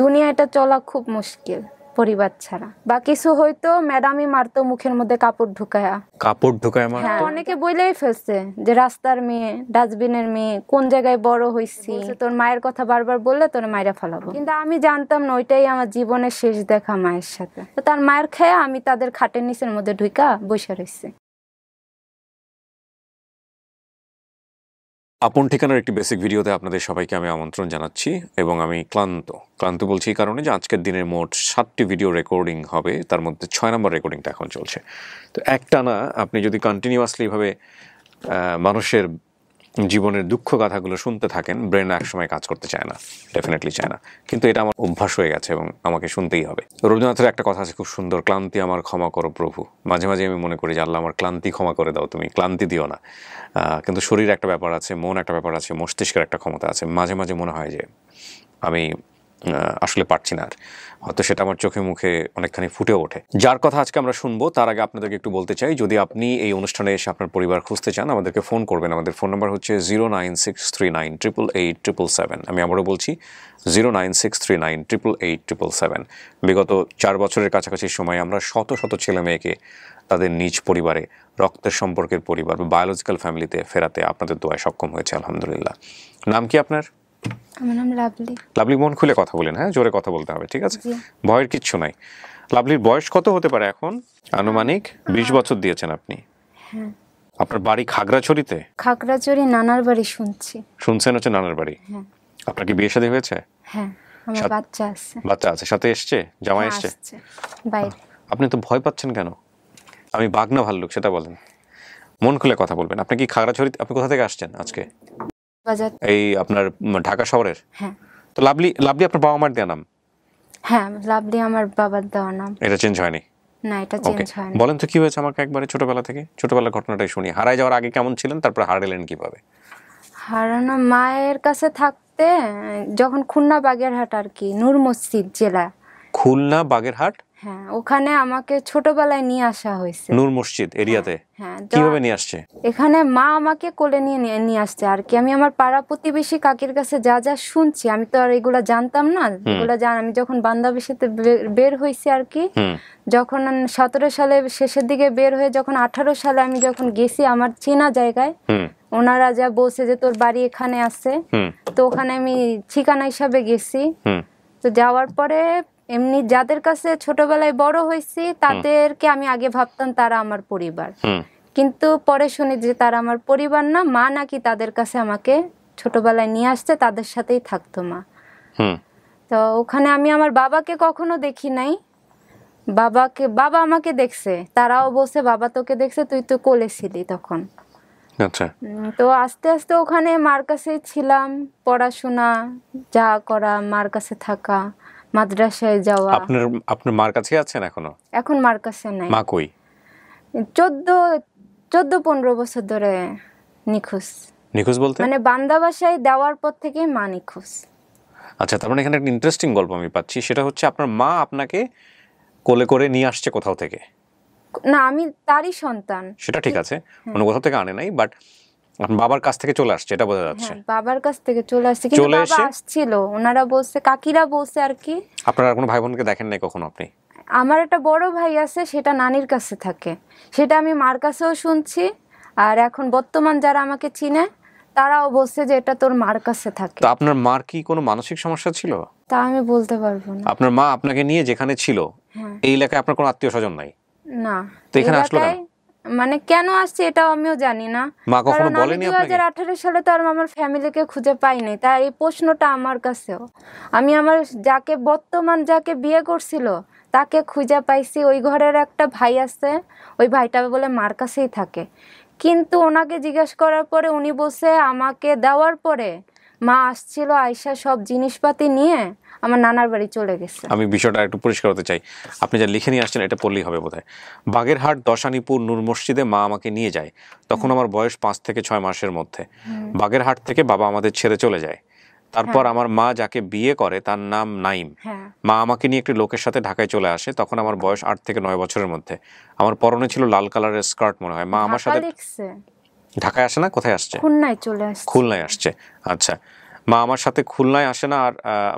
দুনিয়াটা চলা খুব মুশকিল পরিবার ছাড়া। বা কিছু হয়তো ম্যাডামই মারতো মুখের মধ্যে কাপড় ঢুকায়া মারতো। হ্যাঁ, অনেকে বলেই ফেলছে যে রাস্তার মেয়ে, ডাস্টবিনের মেয়ে, কোন জায়গায় বড় হইছি, তোর মায়ের কথা বারবার বললে তোর মায়েরা ফেলাবো। কিন্তু আমি জানতাম না ওইটাই আমার জীবনের শেষ দেখা মায়ের সাথে। তো তার মায়ের খেয়ে আমি তাদের খাটের নিচের মধ্যে ঢুকা বসে রয়েছি। আপন ঠিকানার একটি বেসিক ভিডিওতে আপনাদের সবাইকে আমি আমন্ত্রণ জানাচ্ছি এবং আমি ক্লান্ত বলছি এই কারণে যে আজকের দিনের মোট 7টি ভিডিও রেকর্ডিং হবে, তার মধ্যে 6 নম্বর রেকর্ডিংটা এখন চলছে। তো একটানা আপনি যদি কন্টিনিউয়াসলি এভাবে মানুষের জীবনের দুঃখ গাথাগুলো শুনতে থাকেন, ব্রেন একসময় কাজ করতে চায় না, ডেফিনেটলি চায় না, কিন্তু এটা আমার অভ্যাস হয়ে গেছে এবং আমাকে শুনতেই হবে। রবীন্দ্রনাথের একটা কথা আছে খুব সুন্দর, ক্লান্তি আমার ক্ষমা করো প্রভু। মাঝে মাঝে আমি মনে করি যে আল্লাহ আমার ক্লান্তি ক্ষমা করে দাও, তুমি ক্লান্তি দিও না। কিন্তু শরীর একটা ব্যাপার আছে, মন একটা ব্যাপার আছে, মস্তিষ্কের একটা ক্ষমতা আছে। মাঝে মাঝে মনে হয় যে আমি আসলে পারছি না আর, হয়তো সেটা আমার চোখে মুখে অনেকখানি ফুটে ওঠে। যার কথা আজকে আমরা শুনবো তার আগে আপনাদেরকে একটু বলতে চাই, যদি আপনি এই অনুষ্ঠানে এসে আপনার পরিবার খুঁজতে চান আমাদেরকে ফোন করবেন। আমাদের ফোন নাম্বার হচ্ছে 09639888777। আমি আবারও বলছি 09639888777। বিগত 4 বছরের কাছাকাছি সময় আমরা শত শত ছেলে মেয়েকে তাদের নিজ পরিবারে, রক্তের সম্পর্কের পরিবার বা বায়োলজিক্যাল ফ্যামিলিতে ফেরাতে আপনাদের দোয়ায় সক্ষম হয়েছে, আলহামদুলিল্লাহ। নাম কি আপনার? আমার নাম লাভলি। লাভলি, মন খুলে কথা বলেন, হ্যাঁ, জোরে কথা বলতে হবে, ঠিক আছে? ভয়ের কিচ্ছু নাই। লাভলির বয়স কত হতে পারে এখন? আনুমানিক 20 বছর দিয়েছেন আপনি। হ্যাঁ। আপনার বাড়ি খাগড়াছড়িতে? খাগড়াছড়ি নানার বাড়ি শুনছেন হচ্ছে নানার বাড়ি। হ্যাঁ। আপনার কি বিয়ে শাদী হয়েছে? হ্যাঁ, আমার বাচ্চা আছে। বাচ্চা আছে, সাথে এসছে, জামাই এসছে? বাইরে। আপনি তো ভয় পাচ্ছেন কেন? আমি বাঘ না ভাল্লুক সেটা বলেন, মন খুলে কথা বলবেন। আপনি কি খাগড়াছড়িতে, আপনি কোথা থেকে আসছেন আজকে? এই আপনার ঢাকা শহরের? হ্যাঁ। তো লাভলি আপনার বাবা মার দেওয়া নাম? হ্যাঁ, লাভলি আমার বাবার দেওয়া নাম। এটা চেঞ্জ হয়নি? না, এটা চেঞ্জ হয়নি। বলেন তো কি হয়েছে আমাকে একবারে, ছোটবেলা থেকে, ছোটবেলার ঘটনাটাই শুনি। হারায় যাওয়ার আগে কেমন ছিলেন, তারপর হারালেন কিভাবে? হারানো মায়ের কাছে থাকতে, যখন খুলনা বাগেরহাট আর কি, নূর মসজিদ জেলা। খুলনা বাগেরহাট? হ্যাঁ, ওখানে আমাকে ছোটবেলায় নিয়ে আসা হয়েছে। নূর মসজিদ এরিয়াতে? হ্যাঁ। কিভাবে নিয়ে আসছে? এখানে মা আমাকে কোলে নিয়ে আসছে আর কি। আমি আমার পাড়া প্রতিবেশী কাকির কাছে যা যা শুনছি, আমি তো আর এগুলা জানতাম না। এগুলা আমি যখন বাংলাদেশেতে বের হয়েছি আর কি, যখন 17 সালে শেষের দিকে বের হয়ে যখন 18 সালে আমি যখন গেছি আমার চেনা জায়গায়, ওনারা যা বলছে যে তোর বাড়ি এখানে আছে, তো ওখানে আমি ঠিকানা হিসাবে গেছি। তো যাওয়ার পরে এমনি যাদের কাছে ছোটবেলায় বড় হয়েছি তাদেরকে আমি আগে ভাবতাম তারা আমার পরিবার, কিন্তু পরে শুনি যে তারা আমার পরিবার না, মা নাকি তাদের কাছে আমাকে ছোটবেলায় নিয়ে আসছে, তাদের সাথেই থাকতো মা। তো ওখানে আমি আমার বাবাকে কখনো দেখি নাই। বাবা আমাকে দেখছে, তারাও বলছে বাবা তোকে দেখছে, তুই তো কোলে ছিলি তখন। আচ্ছা। তো আস্তে আস্তে ওখানে মার কাছেই ছিলাম, পড়াশোনা যা করা, মার কাছে থাকা, মাদ্রাসায় যাওয়া। আপনার মার কাছে আছেন এখনো? এখন মার কাছে নাই। মা কই? 14-15 বছর ধরে নিখোঁজ। নিখোঁজ বলতে মানে বান্দা বাসায় দেওয়ার পর থেকে মা নিখোঁজ। আচ্ছা, তার মানে এখানে একটা ইন্টারেস্টিং গল্প আমি পাচ্ছি, সেটা হচ্ছে আপনার মা আপনাকে কোলে করে নিয়ে আসছে কোথাও থেকে? না, আমি তারই সন্তান। সেটা ঠিক আছে, অন্য কোথাও থেকে আনে নাই, বাট আপনার বাবার কাছ থেকে চলে আসছে, এটা বোঝা যাচ্ছে। বাবার কাছ থেকে চলে আসছে, কিন্তু বাবা আসছিল, ওনারা বলছে, কাকিরা বলছে আর কি। আপনারা কোনো ভাই বোনকে দেখেন নাই কখনো আপনি? আমার একটা বড় ভাই আছে, সেটা নানির কাছে থাকে, সেটা আমি মার কাছেও শুনছি। আর এখন বর্তমান যারা আমাকে চিনে তারাও বলছে যে এটা তোর মার কাছে থাকে। তো আপনার মার কি কোনো মানসিক সমস্যা ছিল? তা আমি বলতে পারবো না। আপনার মা আপনাকে নিয়ে যেখানে ছিল এই এলাকায় আপনার কোনো আত্মীয় স্বজন নাই? না। তো এখানে আসলো কেন? মানে কেন আসছে এটাও আমিও জানি না। মা কখনো বলেনি আপনাকে? 2018 সালে তো আর আমার ফ্যামিলিকে খুঁজে পাই নাই, তাই এই প্রশ্নটা আমার কাছেও। আমি আমার যাকে বিয়ে করছিল তাকে খুঁজে পাইছি। ওই ঘরের একটা ভাই আছে, ওই ভাইটা বলে মার কাছেই থাকে, কিন্তু ওনাকে জিজ্ঞেস করার পরে উনি বলছে আমাকে দেওয়ার পরে মা আসছিল, আয়সা সব জিনিসপাতি নিয়ে আমার নানার বাড়ি চলে গেছে। আমি বিষয়টা একটু পরিষ্কার হতে চাই, আপনি যা লিখে নিয়ে আসছেন এটা পড়লেই হবে বোধহয়। বাগেরহাট দশানীপুর নূর মসজিদে মা আমাকে নিয়ে যায়, তখন আমার বয়স 5 থেকে 6 মাসের মধ্যে। বাগেরহাট থেকে বাবা আমাদের ছেড়ে চলে যায়। তারপর আমার মা যাকে বিয়ে করে তার নাম নাইম, মা আমাকে নিয়ে একটি লোকের সাথে ঢাকায় চলে আসে, তখন আমার বয়স 8 থেকে 9 বছরের মধ্যে। আমার পরনে ছিল লাল কালারের স্কার্ট মনে হয়। মা আমার সাথে ঢাকায় আসে না, কোথায় আসছে? খুলনায় চলে আসছে। খুলনায় আসছে, আচ্ছা। মা আমার সাথে খুলনায় আসে না, আর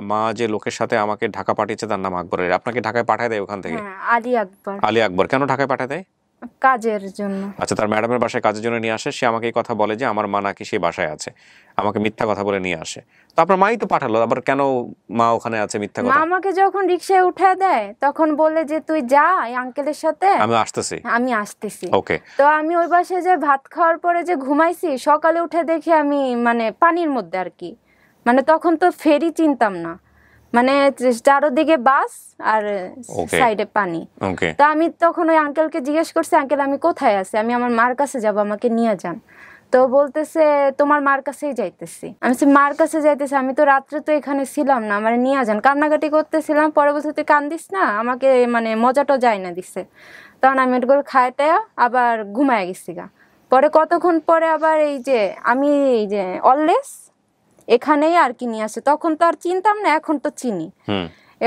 মা যে লোকের সাথে আমাকে ঢাকা পাঠিয়েছে তার নাম আকবরের, আপনাকে ঢাকায় পাঠায় দেয় ওখান থেকে? হ্যাঁ, আলী আকবর। আলী আকবর কেন ঢাকায় পাঠায় দেয়? কাজের জন্য। আচ্ছা, তার ম্যাডামের বাসায় কাজের জন্য নিয়ে আসে, সে আমাকে এই কথা বলে যে আমার মা নাকি সেই বাসায় আছে, আমাকে মিথ্যা কথা বলে নিয়ে আসে। তো আপনার মাই তো পাঠালো, আবার কেন মা ওখানে আছে মিথ্যা মা কথা? আমাকে যখন রিক্সায় উঠায় দেয় তখন বলে যে তুই যা এই আঙ্কেলের সাথে, আমি আসতেছি। আমি আসতেছি। ওকে। তো আমি ওই বাসায় যে ভাত খাওয়ার পরে যে ঘুমাইছি, সকালে উঠে দেখি আমি মানে পানির মধ্যে আর কি, মানে তখন তো ফেরি চিনতাম না, মানে চারোদিকে বাস আর Okay. সাইডে পানি। ওকে। তো আমি তখন ওই আঙ্কেলকে জিজ্ঞেস করছি, আঙ্কেল আমি কোথায় আছি, আমি আমার মার কাছে যাব, আমাকে নিয়ে যান। তো বলতেছে তোমার মার কাছেই যাইতেছি। আমি বলছি মার কাছে যাইতেছি, আমি তো রাত্রে তো এখানে ছিলাম না, আমার নিয়ে যান। কান্নাকাটি করতেছিলাম, পরে বলছে তুই কান্দিস না, আমাকে মানে মজাটা যায় না দিছে। তখন আমি এগুলো খাইটায়া আবার ঘুমায় গেছি গা। পরে কতক্ষণ পরে আবার এই যে আমি এই যে অললেস এখানেই আর কি নিয়ে আসে, তখন তো আর চিনতাম না, এখন তো চিনি।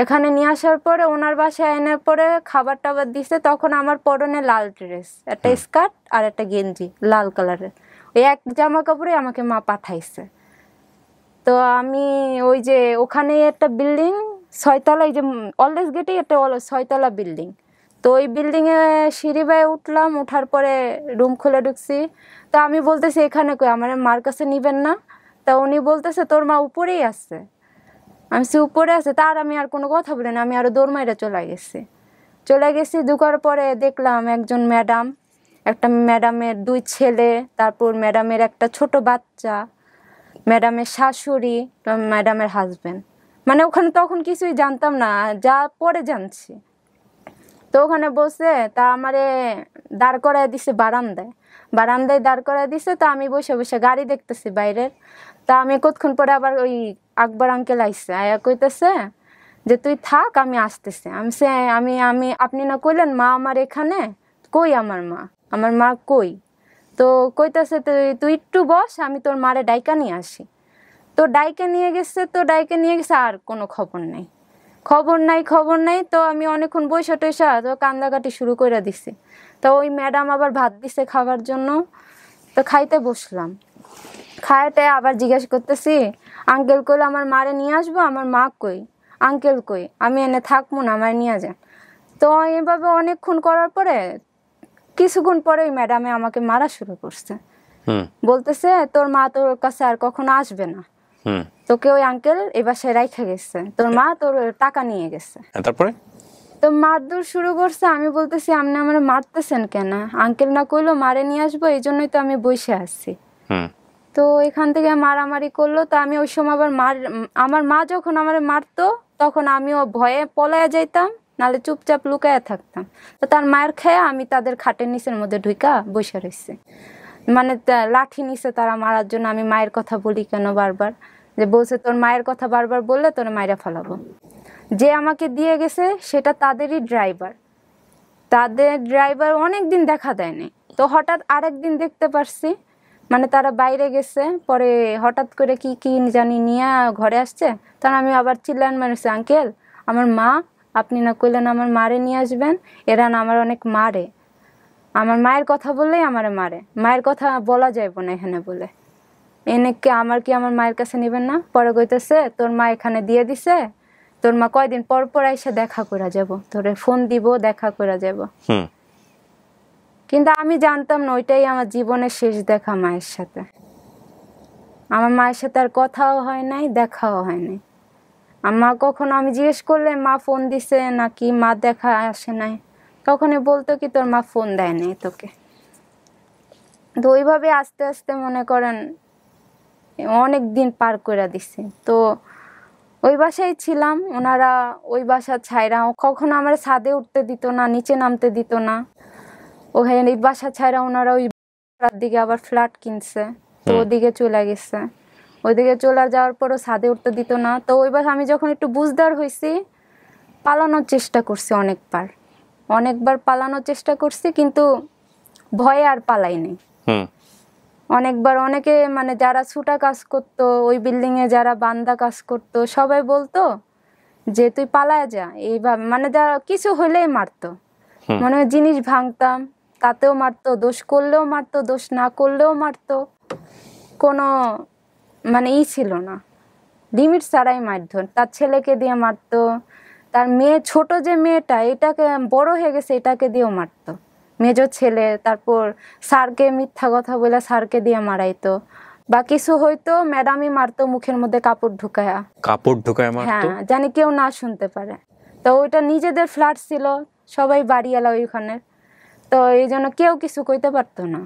এখানে নিয়ে আসার পরে ওনার বাসায় আনার পরে খাবার টাবার দিছে, তখন আমার পরনে লাল ড্রেস, একটা স্কার্ট আর একটা গেঞ্জি লাল কালারের, ওই এক জামা কাপড়ে আমাকে মা পাঠাইছে। তো আমি ওই যে ওখানে একটা বিল্ডিং 6 তলা, এই যে অলওয়েজ গেটেই একটা 6 তলা বিল্ডিং। তো ওই বিল্ডিংয়ে সিঁড়ি বেয়ে উঠলাম, উঠার পরে রুম খুলে ঢুকছি। তো আমি বলতেছি এখানে কই, আমার মার কাছে নিবেন না? তা উনি বলতেছে তোর মা উপরেই আছে। আমি সে উপরে আছে, তার আমি আর কোনো কথা বলি না, আমি আরো দৌড় মাইরা চলে গেছি। ঢুকার পরে দেখলাম একজন ম্যাডাম, একটা ম্যাডামের 2 ছেলে, তারপর ম্যাডামের একটা ছোট বাচ্চা, ম্যাডামের শাশুড়ি, ম্যাডামের হাজবেন্ড। মানে ওখানে তখন কিছুই জানতাম না, যা পরে জানছি। তো ওখানে বসে তা আমারে দাঁড় করায় দিছে বারান্দায় দাঁড় করায় দিছে। তো আমি বসে বসে গাড়ি দেখতেছি বাইরের। তা আমি কতক্ষণ পরে আবার ওই আকবর আঙ্কেল আইসে, আয়া কইতেছে যে তুই থাক আমি আসতেছি। আমি আপনি না কইলেন মা আমার এখানে, কই আমার মা কই? তো কইতেছে তুই একটু বস, আমি তোর মারে ডাইকা নিয়ে আসি। তো ডাইকে নিয়ে গেছে, আর কোনো খবর নাই। তো আমি অনেকক্ষণ বৈশা টৈসা তো কান্দাকাটি শুরু করে দিছি। তো ওই ম্যাডাম আবার ভাত দিছে খাবার জন্য, তো খাইতে বসলাম। খাইতে আবার জিজ্ঞেস করতেছি আঙ্কেল কইল আমার মারে নিয়ে আসবো, আমার মা কই, আঙ্কেল কই, আমি এনে থাকবো না, আমার নিয়ে যান। তো এভাবে অনেকক্ষণ করার পরে কিছুক্ষণ পরে ওই ম্যাডামে আমাকে মারা শুরু করছে। বলতেছে তোর মা তোর কাছে আর কখনো আসবে না, তোকে ওই আঙ্কেল এই বাসায় রাইখা গেছে, তোর মা তোর টাকা নিয়ে গেছে। তারপরে তো মারধর শুরু করছে। আমি বলতেছি আপনি আমার মারতেছেন কেন? আঙ্কেল না কইলো মারে নিয়ে আসবো, এই জন্যই তো আমি বসে আছি। তো এখান থেকে মারামারি করলো। তো আমি ওই সময় আবার আমার মা যখন আমার মারতো তখন আমিও ভয়ে পলায়া যাইতাম, নাহলে চুপচাপ লুকায়া থাকতাম। তো তার মায়ের খেয়ে আমি তাদের খাটের নিচের মধ্যে ঢুকা বসে রয়েছি, মানে লাঠি নিছে তারা মারার জন্য। আমি মায়ের কথা বলি কেন বারবার, যে বলছে তোর মায়ের কথা বারবার বললে তোর মায়েরা ফেলাবো। যে আমাকে দিয়ে গেছে সেটা তাদেরই ড্রাইভার অনেকদিন দেখা দেয়নি। তো হঠাৎ আরেকদিন দেখতে পারছি, মানে তারা বাইরে গেছে, পরে হঠাৎ করে কি জানি নিয়ে ঘরে আসছে। তখন আমি আবার চিল্লান মারছি আঙ্কেল আমার মা, আপনি না কইলেন আমার মারে নিয়ে আসবেন, এরা না আমার অনেক মারে, আমার মায়ের কথা বললেই আমারে মারে, মায়ের কথা বলা যাইব না এখানে বলে, এনে কি আমার মায়ের কাছে নেবেন না? পরে কইতেছে তোর মা এখানে দিয়ে দিছে, তোর মা কয়দিন পর পর এসে দেখা করে যাব, তোরে ফোন দিব দেখা করে যাব। কিন্তু আমি জানতাম না ওইটাই আমার জীবনের শেষ দেখা মায়ের সাথে। আমার মায়ের সাথে আর কথাও হয় নাই, দেখাও হয় নাই। মা কখনো আমি জিজ্ঞেস করলে মা ফোন দিছে নাকি মা দেখা আসে নাই, তখনই বলতো কি তোর মা ফোন দেয় নাই তোকে। তো ওইভাবে আস্তে আস্তে মনে করেন অনেক দিন পার করে দিছি। তো ওই বাসায় ছিলাম, ওনারা ওই বাসা ছাইরা কখনো আমার ছাদে উঠতে দিত না, নিচে নামতে দিত না। ওই বাসা ছাইরা ওনারা ওই দিকে আবার ফ্ল্যাট কিনছে, তো ওদিকে চলে গেছে। ওইদিকে চলে যাওয়ার পরও ছাদে উঠতে দিত না। তো ওই বাসা আমি যখন একটু বুঝদার হয়েছি, পালানোর চেষ্টা করছি অনেকবার পালানোর চেষ্টা করছি, কিন্তু ভয়ে আর পালাই নাই। অনেকবার অনেকে মানে যারা ছুটা কাজ করতো ওই বিল্ডিং এ, যারা বান্দা কাজ করতো, সবাই বলতো যে তুই পালায় যা, এইভাবে মানে যারা কিছু হইলেই মারতো, মনে হয় জিনিস ভাঙতাম তাতেও মারতো, দোষ করলেও মারতো, দোষ না করলেও মারতো, কোনো মানে ছিল না। লিমিট ছাড়াই মারধর। তার ছেলেকে দিয়ে মারতো, তার মেয়ে ছোট যে মেয়েটা এটাকে বড় হয়ে গেছে এটাকে দিয়েও মারতো, মেজো ছেলে। তারপর স্যারকে মিথ্যা কথা বলে স্যারকে দিয়ে মারাইতো, বা কিছু হয়তো ম্যাডামই মারতো মুখের মধ্যে কাপড় ঢুকায়া। কাপড় ঢুকায় মারতো? হ্যাঁ, জানি কেউ না শুনতে পারে। তো ওইটা নিজেদের ফ্ল্যাট ছিল, সবাই বাড়ি এলা ওইখানে, তো এই জন্য কেউ কিছু কইতে পারতো না।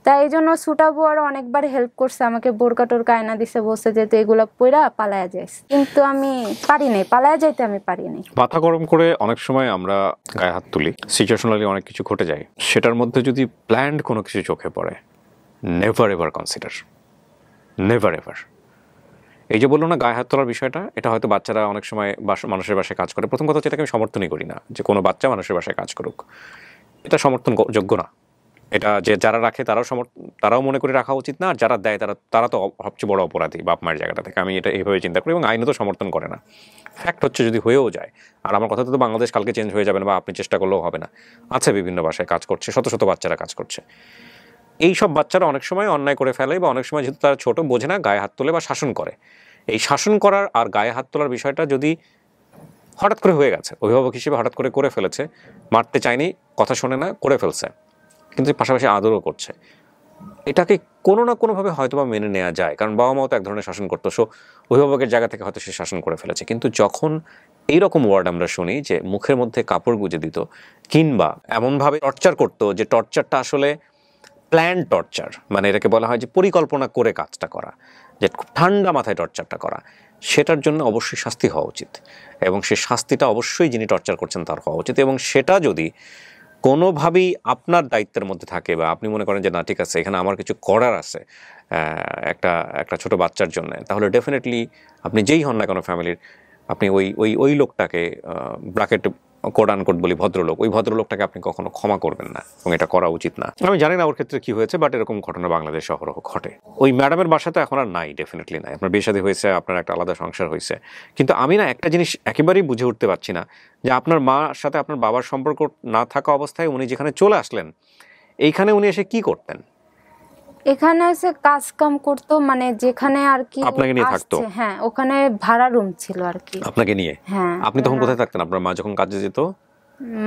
তাই এই জন্য ছোটা বুয়ারও অনেকবার হেল্প করছে আমাকে, বোরকা টোরকা আয়না দিছে, বসে যেতে এগুলো পইরা পালায়া যাইস, কিন্তু আমি পারি নাই, পালায়া যাইতে আমি পারি নাই। মাথা গরম করে অনেক সময় আমরা গায়ে হাত তুলি, সিচুয়েশনালি অনেক কিছু ঘটে যায়, সেটার মধ্যে যদি প্ল্যান্ড কোনো কিছু চোখে পড়ে, never ever consider, never ever. এই যে বললো না গায়ে হাত তোলার বিষয়টা, এটা হয়তো বাচ্চারা অনেক সময় মানুষের বাসায় কাজ করে। প্রথম কথা হচ্ছে এটাকে আমি সমর্থনই করি না, যে কোনো বাচ্চা মানুষের বাসায় কাজ করুক, এটা সমর্থনযোগ্য না। এটা যে যারা রাখে তারাও মনে করে রাখা উচিত না, আর যারা দেয় তারা তো সবচেয়ে বড় অপরাধী বাপ মায়ের জায়গাটা থেকে। আমি এটা এইভাবে চিন্তা করি, এবং আইনও তো সমর্থন করে না। ফ্যাক্ট হচ্ছে যদি হয়েও যায়, আর আমার কথা তো বাংলাদেশ কালকে চেঞ্জ হয়ে যাবে না, বা আপনি চেষ্টা করলেও হবে না। আছে বিভিন্ন বাসায় কাজ করছে, শত শত বাচ্চারা কাজ করছে। এই সব বাচ্চারা অনেক সময় অন্যায় করে ফেলে, বা অনেক সময় যেহেতু তারা ছোট বোঝে না, গায়ে হাত তোলে বা শাসন করে। এই শাসন করার আর গায়ে হাত তোলার বিষয়টা যদি হঠাৎ করে হয়ে গেছে, অভিভাবক হিসেবে হঠাৎ করে ফেলেছে, মারতে চায়নি, কথা শোনে না, করে ফেলছে, কিন্তু পাশাপাশি আদরও করছে, এটাকে কোনো না কোনোভাবে হয়তো বা মেনে নেওয়া যায়, কারণ বাবা মাও তো এক ধরনের শাসন করতো। সো অভিভাবকের জায়গা থেকে হয়তো সে শাসন করে ফেলেছে। কিন্তু যখন এইরকম ওয়ার্ড আমরা শুনি যে মুখের মধ্যে কাপড় গুঁজে দিত, কিংবা এমনভাবে টর্চার করতো যে টর্চারটা আসলে প্ল্যান টর্চার, মানে এটাকে বলা হয় যে পরিকল্পনা করে কাজটা করা, যে খুব ঠান্ডা মাথায় টর্চারটা করা, সেটার জন্য অবশ্যই শাস্তি হওয়া উচিত, এবং সে শাস্তিটা অবশ্যই যিনি টর্চার করছেন তার হওয়া উচিত। এবং সেটা যদি কোনোভাবেই আপনার দায়িত্বের মধ্যে থাকে, বা আপনি মনে করেন যে না ঠিক আছে এখানে আমার কিছু করার আছে একটা ছোট বাচ্চার জন্য, তাহলে ডেফিনেটলি আপনি যেই হন না কোনো ফ্যামিলির, আপনি ওই লোকটাকে, ব্র্যাকেট কোড আনকোড বলি ভদ্রলোক, ওই ভদ্রলোকটাকে আপনি কখনো ক্ষমা করবেন না, এবং এটা করা উচিত না। আমি জানি না ওর ক্ষেত্রে কি হয়েছে, বাট এরকম ঘটনা বাংলাদেশ অহরহ ঘটে। ওই ম্যাডামের বাসা তো এখন আর নাই, ডেফিনেটলি নাই। আপনার বিয়ে শাদী হয়েছে, আপনার একটা আলাদা সংসার হয়েছে, কিন্তু আমি না একটা জিনিস একেবারেই বুঝে উঠতে পারছি না, যে আপনার মার সাথে আপনার বাবার সম্পর্ক না থাকা অবস্থায় উনি যেখানে চলে আসলেন, এইখানে উনি এসে কি করতেন? এখানে এসে কাজ কাম করতো, মানে যেখানে আর কি আপনাকে নিয়ে থাকতো? হ্যাঁ, ওখানে ভাড়া রুম ছিল আর কি। আপনাকে নিয়ে? হ্যাঁ। আপনি তখন কোথায় থাকতেন? আপনার মা যখন কাজে যেত?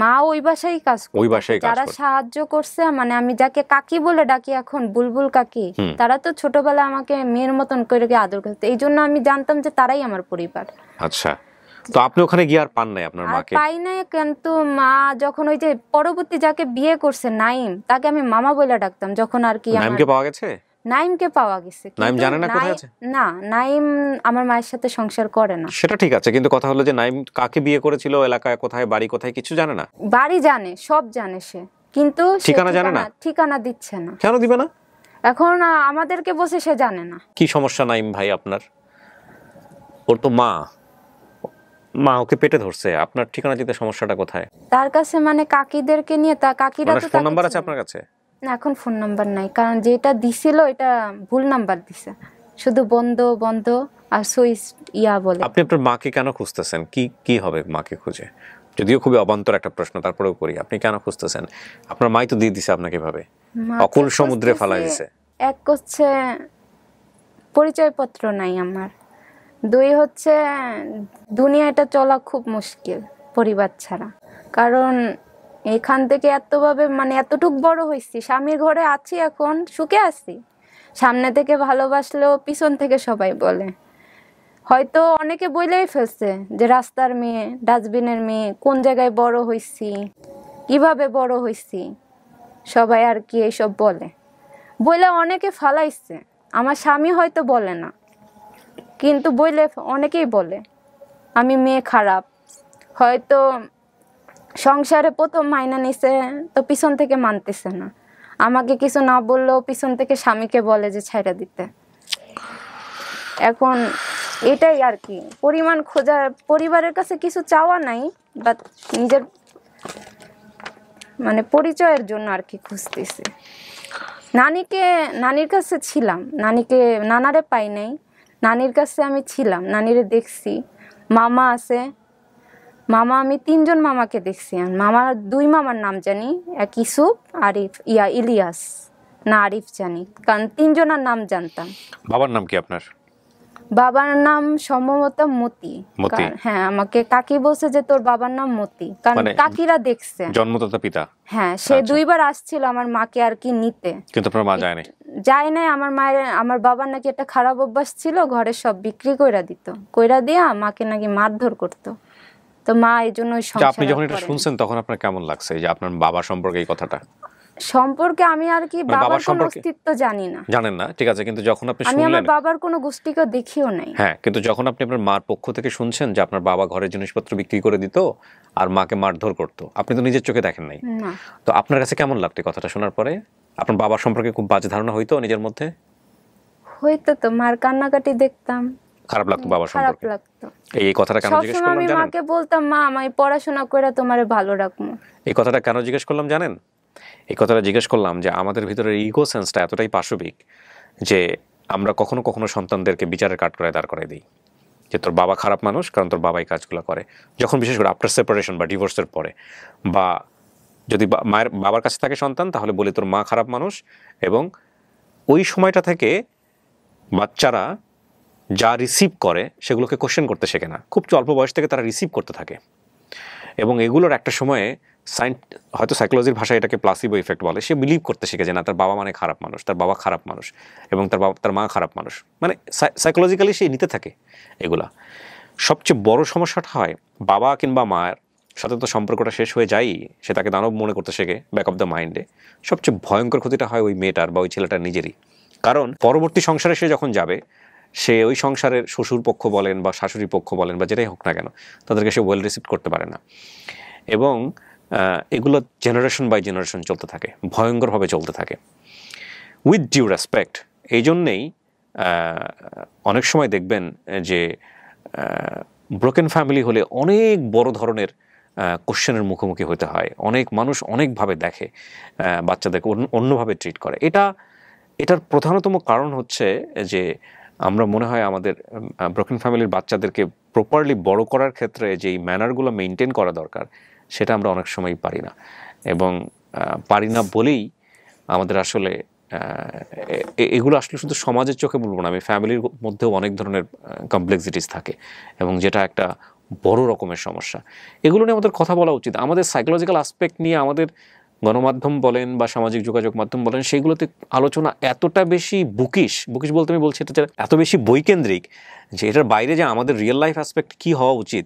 মা ওই বাসায় কাজ করতো। ওই বাসায় কাজ যারা করতো। সাহায্য করছে, মানে আমি যাকে কাকি বলে ডাকি এখন, বুলবুল কাকি, তারা তো ছোটবেলায় আমাকে মেয়ের মতন করে আদর করতো, এই জন্য আমি জানতাম যে তারাই আমার পরিবার। আচ্ছা, তো আপনি ওখানে গিয়ে আর পান নাই আপনার আর মাকে? পাই নাই, কিন্তু মা যখন ওই যে পরবর্তী যাকে বিয়ে করছে নাইম, তাকে আমি মামা বলে ডাকতাম যখন আর কি। নাইমকে পাওয়া গেছে? নাইমকে পাওয়া গেছে, নাইম কিন্তু জানে না কোথায় আছে? না, নাইম আমার মায়ের সাথে সংসার করে না। সেটা ঠিক আছে, কিন্তু কথা হলো যে নাইম কাকে বিয়ে করেছিল, এলাকায় কোথায়, বাড়ি কোথায়, কিছু জানে না? বাড়ি জানে, সব জানে সে, কিন্তু সে ঠিকানা জানে না? ঠিকানা দিচ্ছে না। কেন দিবে না? এখন আমাদেরকে বসে সে জানে না। কি সমস্যা নাইম ভাই আপনার? ওর তো মা ওকে পেটে ধরছে, আপনার ঠিকানা দিতে সমস্যাটা কোথায়? তার কাছে মানে কাকিদেরকে নিয়ে, তা কাকিরা তো ফোন নাম্বার আছে আপনার কাছে? না, এখন ফোন নাম্বার নাই, কারণ যেটা দিছিল এটা ভুল নাম্বার দিছে, শুধু বন্ধ বন্ধ আর সুইচ বলে। আপনি আপনার মাকে কেন খুঁজতেছেন? কি হবে মাকে খুঁজে? যদিও খুবই অবান্তর একটা প্রশ্ন, তারপরেও করি, আপনি কেন খুঁজতেছেন? আপনার মাই তো দিয়ে দিছে আপনাকে ভাবে, অকুল সমুদ্রে ফালাই দিছে। এক হচ্ছে পরিচয়পত্র নাই আমার, দুই হচ্ছে দুনিয়াটা চলা খুব মুশকিল পরিবার ছাড়া, কারণ এখান থেকে এতভাবে মানে এতটুক বড় হয়েছি, স্বামীর ঘরে আছি, এখন সুখে আছি, সামনে থেকে ভালোবাসলেও পিছন থেকে সবাই বলে, হয়তো অনেকে বলেই ফেলছে যে রাস্তার মেয়ে, ডাস্টবিনের মেয়ে, কোন জায়গায় বড় হয়েছি, কিভাবে বড় হয়েছি, সবাই আর কি এইসব বলে অনেকে ফালাইছে। আমার স্বামী হয়তো বলে না, কিন্তু বলে অনেকেই বলে আমি মেয়ে খারাপ, হয়তো সংসারে প্রথম মাইনা নিছে তো পিছন থেকে মানতেছে না, আমাকে কিছু না বললেও পিছন থেকে স্বামীকে বলে যে ছাইড়া দিতে। এখন এটাই আর কি, পরিমাণ খোঁজা, পরিবারের কাছে কিছু চাওয়া নাই, বাট নিজের মানে পরিচয়ের জন্য আর কি খুঁজতেছি। নানির কাছে ছিলাম, নানারে পাই নাই, নানির কাছে আমি ছিলাম, নানিরে দেখছি, মামা আছে, মামা আমি 3 জন মামাকে দেখছি। মামার 2 মামার নাম জানি, এক ইসুফ, আরিফ, ইলিয়াস না আরিফ জানি, কারণ 3 জনের নাম জানতাম। বাবার নাম কি আপনার? বাবার নাম সম্ভবত মতি। মতি? হ্যাঁ, আমাকে কাকি বলছে যে তোর বাবার নাম মতি, কারণ মানে কাকিরা দেখছে। জন্মদাতা পিতা? হ্যাঁ, সে 2বার আসছিল আমার মাকে আর কি নিতে, কিন্তু আপনার মা যায় নাই? যায় নাই। আমার বাবার নাকি একটা খারাপ অভ্যাস ছিল, ঘরে সব বিক্রি কইরা দিত, কইরা দিয়া মাকে নাকি মারধর করতো। তো মা এই জন্য ওই আপনি যখন এটা শুনছেন তখন আপনার কেমন লাগছে যে আপনার বাবা সম্পর্কে এই কথাটা? সম্পর্কে আমি আর কি বাবার কোনো অস্তিত্ব জানি না। জানেন না, ঠিক আছে, কিন্তু যখন আপনি আমি শুনলেন, আমার বাবার কোনো গোষ্ঠীকে দেখিও নাই। হ্যাঁ, কিন্তু যখন আপনি আপনার মার পক্ষ থেকে শুনছেন যে আপনার বাবা ঘরের জিনিসপত্র বিক্রি করে দিত আর মাকে মারধর করতো, আপনি তো নিজের চোখে দেখেন নাই, না। তো আপনার কাছে কেমন লাগতো কথাটা শোনার পরে? আপনার বাবার সম্পর্কে খুব বাজে ধারণা হইতো নিজের মধ্যে? হইতো তো, মার কান্নাকাটি দেখতাম, খারাপ লাগতো বাবার খারাপ সম্পর্কে? লাগতো। এই কথাটা কেন জিজ্ঞেস সবসময় করলাম আমি জানেন? মাকে বলতাম, মা আমি পড়াশোনা করে তোমারে ভালো রাখবো। এই কথাটা কেন জিজ্ঞেস করলাম জানেন? এই কথাটা জিজ্ঞেস করলাম যে আমাদের ভিতরে ইগো সেন্সটা এতটাই পাশবিক যে আমরা কখনো কখনো সন্তানদেরকে বিচারের কাঠগড়ায় দাঁড় করাই দিই যে তোর বাবা খারাপ মানুষ কারণ তোর বাবাই কাজগুলো করে। যখন বিশেষ করে আফটার সেপারেশন বা ডিভোর্সের পরে, বা যদি বাবার কাছে থাকে সন্তান, তাহলে বলি তোর মা খারাপ মানুষ। এবং ওই সময়টা থেকে বাচ্চারা যা রিসিভ করে সেগুলোকে কোশ্চেন করতে শেখে না, খুব অল্প বয়স থেকে তারা রিসিভ করতে থাকে। এবং এগুলোর একটা সময়ে হয়তো সাইকোলজির ভাষায় এটাকে প্লাসিবো ইফেক্ট বলে, সে বিলিভ করতে শিখে যে না, তার বাবা মানে খারাপ মানুষ, তার বাবা খারাপ মানুষ, এবং তার মা খারাপ মানুষ, মানে সাইকোলজিক্যালি সে নিতে থাকে এগুলা। সবচেয়ে বড় সমস্যাটা হয় বাবা কিংবা মায়ের সাথে তো সম্পর্কটা শেষ হয়ে যায়, সে তাকে দানব মনে করতে শেখে ব্যাক অফ দ্য মাইন্ডে। সবচেয়ে ভয়ঙ্কর ক্ষতিটা হয় ওই মেয়েটার বা ওই ছেলেটার নিজেরই, কারণ পরবর্তী সংসারে সে যখন যাবে, সে ওই সংসারের শ্বশুর পক্ষ বলেন বা শাশুড়ি পক্ষ বলেন বা যেটাই হোক না কেন, তাদেরকে সে ওয়েল রিসিভ করতে পারে না। এবং এগুলো জেনারেশন বাই জেনারেশন চলতে থাকে, ভয়ঙ্করভাবে চলতে থাকে। উইথ ডিউ রেসপেক্ট, এই জন্যেই অনেক সময় দেখবেন যে ব্রোকেন ফ্যামিলি হলে অনেক বড় ধরনের কোশ্চেনের মুখোমুখি হতে হয়। অনেক মানুষ অনেকভাবে দেখে, বাচ্চাদেরকে অন্যভাবে ট্রিট করে। এটার প্রধানতম কারণ হচ্ছে যে আমরা মনে হয় আমাদের ব্রোকেন ফ্যামিলির বাচ্চাদেরকে প্রপারলি বড় করার ক্ষেত্রে যেই ম্যানারগুলো মেনটেন করা দরকার, সেটা আমরা অনেক সময় পারি না। এবং পারি না বলেই আমাদের আসলে এগুলো আসলে শুধু সমাজের চোখে বলবো না, আমি ফ্যামিলির মধ্যেও অনেক ধরনের কমপ্লেক্সিটিস থাকে, এবং যেটা একটা বড় রকমের সমস্যা। এগুলো নিয়ে আমাদের কথা বলা উচিত। আমাদের সাইকোলজিক্যাল আসপেক্ট নিয়ে আমাদের গণমাধ্যম বলেন বা সামাজিক যোগাযোগ মাধ্যম বলেন, সেইগুলোতে আলোচনা এতটা বেশি বুকিশ বলতে আমি বলছি এটা এত বেশি বৈকেন্দ্রিক যে এটার বাইরে যে আমাদের রিয়েল লাইফ অ্যাসপেক্ট কী হওয়া উচিত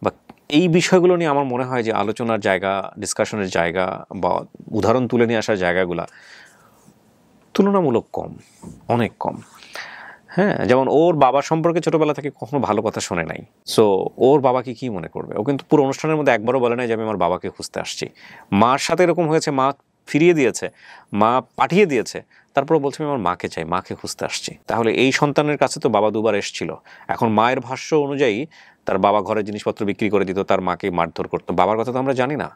বা এই বিষয়গুলো নিয়ে আমার মনে হয় যে আলোচনার জায়গা, ডিসকাশনের জায়গা বা উদাহরণ তুলে নিয়ে আসার জায়গাগুলা তুলনামূলক কম, অনেক কম। হ্যাঁ, যেমন ওর বাবা সম্পর্কে ছোটবেলা থেকে কখনো ভালো কথা শোনে নাই, সো ওর বাবাকে কি মনে করবে? ও কিন্তু পুরো অনুষ্ঠানের মধ্যে একবারও বলে নাই যে আমি আমার বাবাকে খুঁজতে আসছি। মার সাথে এরকম হয়েছে, মা ফিরিয়ে দিয়েছে, মা পাঠিয়ে দিয়েছে, তারপরে বলছে আমি আমার মাকে চাই, মাকে খুঁজতে আসছি। তাহলে এই সন্তানের কাছে তো বাবা 2বার এসেছিল। এখন মায়ের ভাষ্য অনুযায়ী তার বাবা ঘরের জিনিসপত্র বিক্রি করে দিত, তার মাকে মারধর করতো। বাবার কথা তো আমরা জানি না,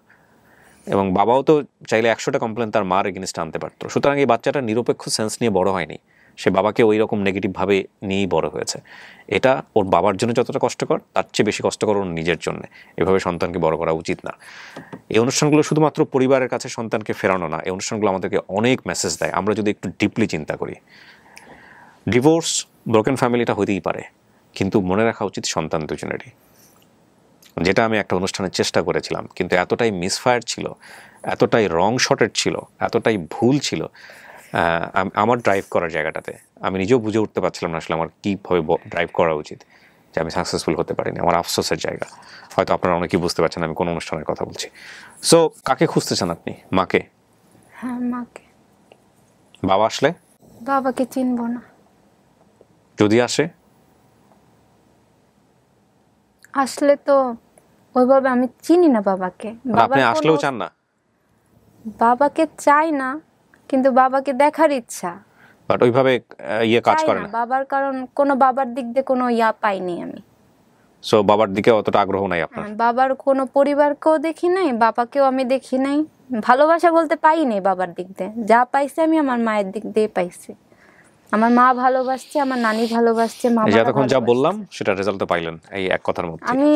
এবং বাবাও তো চাইলে 100টা কমপ্লেন তার মার এগেনিস্টে আনতে পারতো। সুতরাং এই বাচ্চাটা নিরপেক্ষ সেন্স নিয়ে বড় হয়নি, সে বাবাকে ওই রকম নেগেটিভভাবে নিয়েই বড় হয়েছে। এটা ওর বাবার জন্য যতটা কষ্টকর, তার চেয়ে বেশি কষ্টকর ওর নিজের জন্য। এভাবে সন্তানকে বড় করা উচিত না। এই অনুষ্ঠানগুলো শুধুমাত্র পরিবারের কাছে সন্তানকে ফেরানো না, এই অনুষ্ঠানগুলো আমাদেরকে অনেক মেসেজ দেয় আমরা যদি একটু ডিপলি চিন্তা করি। ডিভোর্স, ব্রোকেন ফ্যামিলিটা হইতেই পারে, কিন্তু মনে রাখা উচিত সন্তান দুজনেরই। যেটা আমি একটা অনুষ্ঠানের চেষ্টা করেছিলাম, কিন্তু এতটাই মিসফায়ার ছিল, এতটাই রং শটেড ছিল, এতটাই ভুল ছিল আমার ড্রাইভ করার জায়গাটাতে। আমি নিজেও বুঝে উঠতে পারছিলাম না আসলে আমার কীভাবে ড্রাইভ করা উচিত, যে আমি সাকসেসফুল হতে পারিনি। আমার আফসোসের জায়গা। হয়তো আপনারা অনেকেই বুঝতে পারছেন আমি কোন অনুষ্ঠানের কথা বলছি। সো কাকে খুঁজতে চান আপনি? মাকে? হ্যাঁ, মাকে। বাবা আসলে? বাবাকে চিনবো না। যদি আসে? আসলে তো ওইভাবে আমি চিনি না বাবাকে। আপনি আসলেও চান না? বাবাকে চাই না, কিন্তু বাবাকে দেখার ইচ্ছা, বাট ওইভাবে কাজ করে না বাবার, কারণ কোনো বাবার দিক দিয়ে কোনো পাইনি আমি। সো বাবার দিকে অতটা আগ্রহ নাই আপনার? বাবার কোনো পরিবারকেও দেখি নাই, বাবাকেও আমি দেখি নাই, ভালোবাসা বলতে পাইনি বাবার দিক দিয়ে। যা পাইছি আমি আমার মায়ের দিক দিয়ে পাইছি। আমার মা ভালোবাসছে, আমার নানি ভালোবাসছে, এই যে মামারা এতক্ষণ যা ভালোবাসছে। বললাম সেটা রেজাল্ট তো পাইলেন এই এক কথার মধ্যে। আমি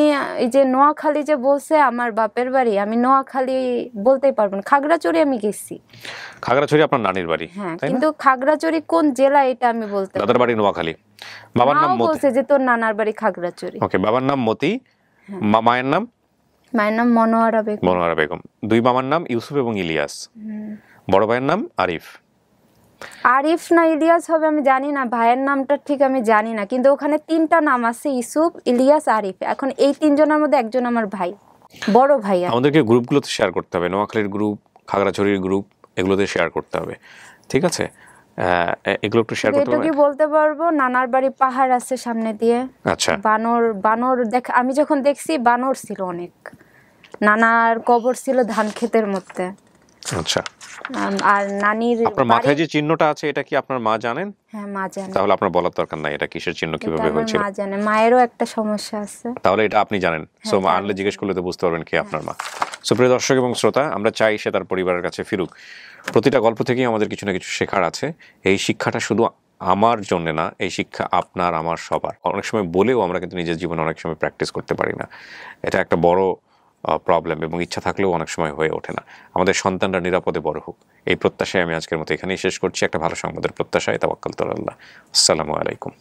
এই যে নোয়াখালী যে বলছে আমার বাপের বাড়ি, আমি নোয়াখালী বলতেই পারবো না, খাগড়াছড়ি আমি গেছি। খাগড়াছড়ি আপনার নানির বাড়ি, হ্যাঁ, তাই না? কিন্তু খাগড়াছড়ি কোন জেলা এটা আমি বলতে দাদার বাড়ি নোয়াখালী, বাবার নাম মাও মতি। বলছে যে তোর নানার বাড়ি খাগড়াছড়ি। ওকে, বাবার নাম মতি, মায়ের নাম মায়ের নাম মনোয়ারা বেগম। মনোয়ারা বেগম। দুই মামার নাম ইউসুফ এবং ইলিয়াস। বড় ভাইয়ের নাম আরিফ। আরিফ না ইলিয়াস হবে আমি জানি না, ভাইয়ের নামটা ঠিক আমি জানি না, কিন্তু ওখানে 3টা নাম আছে, ইউসুফ, ইলিয়াস, আরিফ। এখন এই 3জনের মধ্যে একজন আমার ভাই, বড় ভাই। আমাদেরকে গ্রুপগুলোতে শেয়ার করতে হবে, নোয়াখালীর গ্রুপ, খাগড়াছড়ির গ্রুপ, এগুলোতে শেয়ার করতে হবে, ঠিক আছে? এগুলো একটু শেয়ার করতে এটা হবে। কি বলতে পারবো, নানার বাড়ি পাহাড় আছে সামনে দিয়ে, আচ্ছা, বানর দেখ, আমি যখন দেখছি বানর ছিল অনেক। নানার কবর ছিল ধান ক্ষেতের মধ্যে। আচ্ছা। আর নানির আপনার মাথায় যে চিহ্নটা আছে এটা কি আপনার মা জানেন? হ্যাঁ, মা জানে। তাহলে আপনার বলার দরকার নাই এটা কিসের চিহ্ন, এটা কিভাবে আমার হয়েছিল। মা জানে, মায়েরও একটা সমস্যা আছে। তাহলে এটা আপনি জানেন, সো মা আনলে জিজ্ঞেস করলে তো বুঝতে পারবেন কে আপনার মা। সো প্রিয় দর্শক এবং শ্রোতা, আমরা চাই সে তার পরিবারের কাছে ফিরুক। প্রতিটা গল্প থেকেই আমাদের কিছু না কিছু শেখার আছে। এই শিক্ষাটা শুধু আমার জন্য না, এই শিক্ষা আপনার আমার সবার। অনেক সময় বলেও আমরা কিন্তু নিজের জীবনে অনেক সময় প্র্যাকটিস করতে পারি না। এটা একটা বড় প্রবলেম, এবং ইচ্ছা থাকলেও অনেক সময় হয়ে ওঠে না। আমাদের সন্তানরা নিরাপদে বড় হোক, এই প্রত্যাশায় আমি আজকের মতো এখানেই শেষ করছি, একটা ভালো সংবাদের প্রত্যাশায়। তাওয়াক্কালতু আলাল্লাহ। আসসালামু আলাইকুম।